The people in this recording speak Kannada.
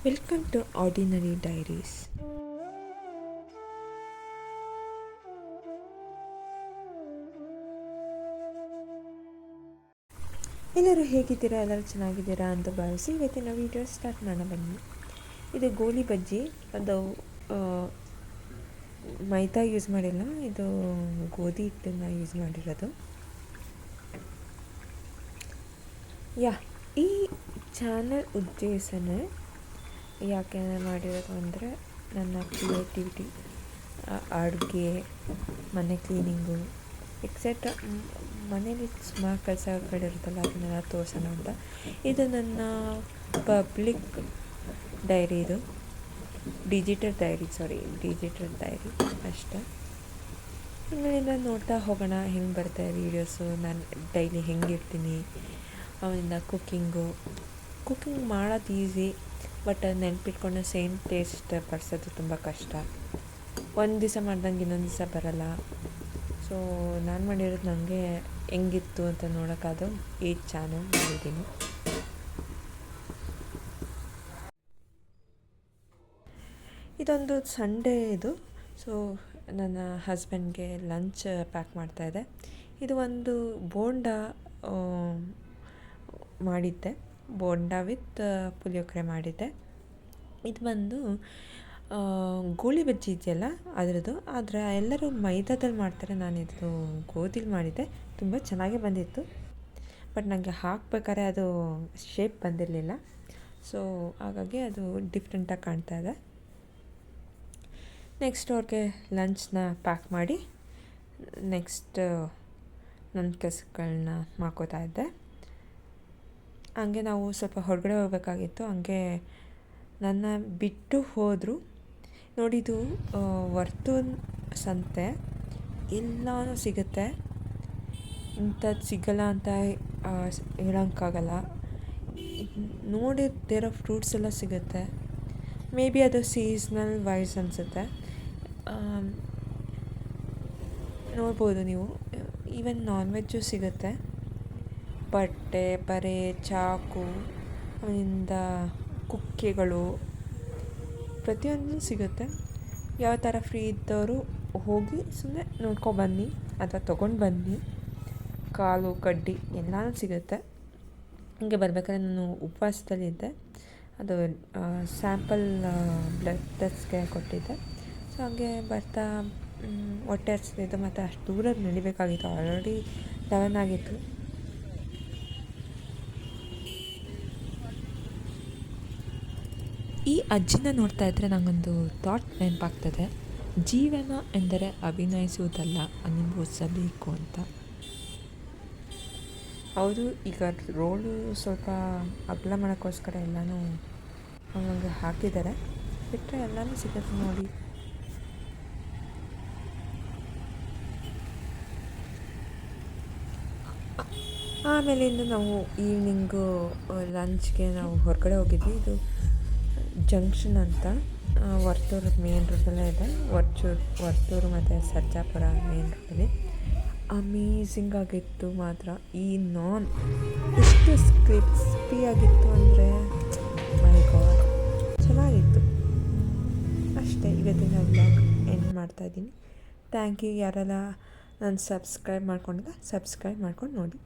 Welcome to ordinary diaries. ಎಲ್ಲರೂ ಹೇಗಿದ್ದೀರಾ? ಎಲ್ಲರೂ ಚೆನ್ನಾಗಿದ್ದೀರಾ ಅಂತ ಭಾವಿಸಿ ಇವತ್ತಿನ ವೀಡಿಯೋ ಸ್ಟಾರ್ಟ್ ಮಾಡೋಣ ಬನ್ನಿ. ಇದು ಗೋಲಿ ಬಜ್ಜಿ. ಅದು ಮೈದಾ ಯೂಸ್ ಮಾಡಿಲ್ಲ, ಇದು ಗೋಧಿ ಹಿಟ್ಟನ್ನು ಯೂಸ್ ಮಾಡಿರೋದು. ಈ ಚಾನಲ್ ಉದ್ದೇಶನೇ ಯಾಕೆ ಮಾಡಿರೋದು ಅಂದರೆ ನನ್ನ ಕ್ರಿಯೇಟಿವಿಟಿ, ಅಡುಗೆ, ಮನೆ ಕ್ಲೀನಿಂಗು ಎಕ್ಸೆಟ್ರಾ, ಮನೇಲಿ ಸುಮಾರು ಕೆಲಸಗಳಿರುತ್ತಲ್ಲ ಅದನ್ನೆಲ್ಲ ತೋರಿಸೋಣ ಅಂತ. ಇದು ನನ್ನ ಪಬ್ಲಿಕ್ ಡೈರಿ, ಇದು ಡಿಜಿಟಲ್ ಡೈರಿ ಅಷ್ಟೇ. ಇನ್ಮೇಲಿಂದ ನೋಡ್ತಾ ಹೋಗೋಣ ಹೆಂಗೆ ಬರುತ್ತೆ ವೀಡಿಯೋಸು, ನಾನು ಡೈಲಿ ಹೆಂಗಿರ್ತೀನಿ. ಅವನಿಂದ ಕುಕ್ಕಿಂಗ್ ಮಾಡೋದು ಈಸಿ, ಬಟ್ ನೆನಪಿಟ್ಕೊಂಡು ಸೇಮ್ ಟೇಸ್ಟ್ ಬರ್ಸೋದು ತುಂಬ ಕಷ್ಟ. ಒಂದು ದಿವಸ ಮಾಡ್ದಂಗೆ ಇನ್ನೊಂದು ದಿವಸ ಬರಲ್ಲ. ಸೊ ನಾನು ಮಾಡಿರೋದು ನನಗೆ ಹೆಂಗಿತ್ತು ಅಂತ ನೋಡೋಕ್ಕಾದು ಈ ಚಾನಲ್ ಮಾಡಿದ್ದೀನಿ. ಇದೊಂದು ಸಂಡೇ ಇದು. ಸೊ ನನ್ನ ಹಸ್ಬೆಂಡ್ಗೆ ಲಂಚ್ ಪ್ಯಾಕ್ ಮಾಡ್ತಾಯಿದ್ದೆ. ಇದು ಒಂದು ಬೋಂಡಾ ಮಾಡಿದ್ದೆ, ಬೋಂಡಾ ವಿತ್ ಪುಳಿಯೋಗರೆ ಮಾಡಿದ್ದೆ. ಇದು ಬಂದು ಗೋಳಿ ಬಜ್ಜಿ ಇದೆಯಲ್ಲ ಅದರದ್ದು, ಆದರೆ ಎಲ್ಲರೂ ಮೈದಾದಲ್ಲಿ ಮಾಡ್ತಾರೆ, ನಾನಿದು ಗೋಧಿಲಿ ಮಾಡಿದ್ದೆ. ತುಂಬ ಚೆನ್ನಾಗೇ ಬಂದಿತ್ತು, ಬಟ್ ನನಗೆ ಹಾಕ್ಬೇಕಾದ್ರೆ ಅದು ಶೇಪ್ ಬಂದಿರಲಿಲ್ಲ. ಸೊ ಹಾಗಾಗಿ ಅದು ಡಿಫ್ರೆಂಟಾಗಿ ಕಾಣ್ತಾ ಇದೆ. ನೆಕ್ಸ್ಟ್ ಅವ್ರಿಗೆ ಲಂಚ್ನ ಪ್ಯಾಕ್ ಮಾಡಿ ನೆಕ್ಸ್ಟ್ ನನ್ನ ಕೆಲಸಗಳನ್ನ ಮಾಡ್ಕೋತಾ ಇದ್ದೆ. ಹಂಗೆ ನಾವು ಸ್ವಲ್ಪ ಹೊರಗಡೆ ಹೋಗಬೇಕಾಗಿತ್ತು, ಹಂಗೆ ನನ್ನ ಬಿಟ್ಟು ಹೋದರು. ನೋಡಿದ್ದು ವರ್ತೂನ್ ಸಂತೆ, ಎಲ್ಲನೂ ಸಿಗುತ್ತೆ. ಇಂಥದ್ದು ಸಿಗಲ್ಲ ಅಂತ ಹೇಳೋಕ್ಕಾಗಲ್ಲ. ನೋಡಿರೋ ಫ್ರೂಟ್ಸ್ ಎಲ್ಲ ಸಿಗುತ್ತೆ. ಮೇ ಬಿ ಅದು ಸೀಸ್ನಲ್ ವೈಸ್ ಅನಿಸುತ್ತೆ. ನೋಡ್ಬೋದು ನೀವು. ಈವನ್ ನಾನ್ ವೆಜ್ಜು ಸಿಗುತ್ತೆ. ಬಟ್ಟೆ, ಬರೆ, ಚಾಕು, ಅವನಿಂದ ಕುಕ್ಕೆಗಳು, ಪ್ರತಿಯೊಂದು ಸಿಗುತ್ತೆ. ಯಾವ ಥರ ಫ್ರೀ ಇದ್ದವರು ಹೋಗಿ ಸುಮ್ಮನೆ ನೋಡ್ಕೊಬನ್ನಿ ಅಥವಾ ತೊಗೊಂಡು ಬನ್ನಿ. ಕಾಲು ಕಡ್ಡಿ ಎಲ್ಲನೂ ಸಿಗುತ್ತೆ. ಹೀಗೆ ಬರ್ಬೇಕಾದ್ರೆ ನಾನು ಉಪವಾಸದಲ್ಲಿದ್ದೆ, ಅದು ಸ್ಯಾಂಪಲ್ ಬ್ಲಡ್ ಟೆಸ್ಟ್ಗೆ ಕೊಟ್ಟಿದ್ದೆ. ಸೊ ಹಾಗೆ ಬರ್ತಾ ಹೊಟ್ಟೆ ಹಚ್ತಿದ್ದು, ಮತ್ತು ಅಷ್ಟು ದೂರ ನಡಿಬೇಕಾಗಿತ್ತು. ಆಲ್ರೆಡಿ 11 ಆಗಿತ್ತು. ಈ ಅಜ್ಜಿನ ನೋಡ್ತಾ ಇದ್ದರೆ ನನಗೊಂದು ಥಾಟ್ ನೆನಪಾಗ್ತದೆ. ಜೀವನ ಎಂದರೆ ಅಭಿನಯಿಸುವುದಲ್ಲ, ಅನುಭವಿಸಬೇಕು ಅಂತ. ಹೌದು, ಈಗ ರೋಲು ಸ್ವಲ್ಪ ಅಗಲ ಮಾಡೋಕ್ಕೋಸ್ಕರ ಎಲ್ಲನೂ ಹಂಗೆ ಹಾಕಿದ್ದಾರೆ. ಬಿಟ್ಟರೆ ಎಲ್ಲನೂ ಸಿಗುತ್ತೆ ನೋಡಿ. ಆಮೇಲಿಂದ ನಾವು ಈವ್ನಿಂಗು ಲಂಚ್ಗೆ ನಾವು ಹೊರಗಡೆ ಹೋಗಿದ್ವಿ. ಇದು ಜಂಕ್ಷನ್ ಅಂತ, ವರ್ತೂರು ಮೇನ್ ರೋಡಲ್ಲೇ ಇದೆ. ವರ್ತೂರು ಮತ್ತು ಸರ್ಜಾಪುರ ಮೇನ್ ರೋಡಲ್ಲಿ. ಅಮೇಝಿಂಗ್ ಆಗಿತ್ತು ಮಾತ್ರ. ಈ ನಾನ್ ಎಷ್ಟು ಕ್ರಿಸ್ಪಿಯಾಗಿತ್ತು ಅಂದರೆ ಮೈ ಗಾಡ್, ಚೆನ್ನಾಗಿತ್ತು. ಅಷ್ಟೇ, ಇವತ್ತಿನ ವ್ಲಾಗ್ ಎಂಡ್ ಮಾಡ್ತಾಯಿದ್ದೀನಿ. Thank you. ಯಾರೆಲ್ಲ ನಾನು ಸಬ್ಸ್ಕ್ರೈಬ್ ಮಾಡ್ಕೊಂಡು ನೋಡಿ.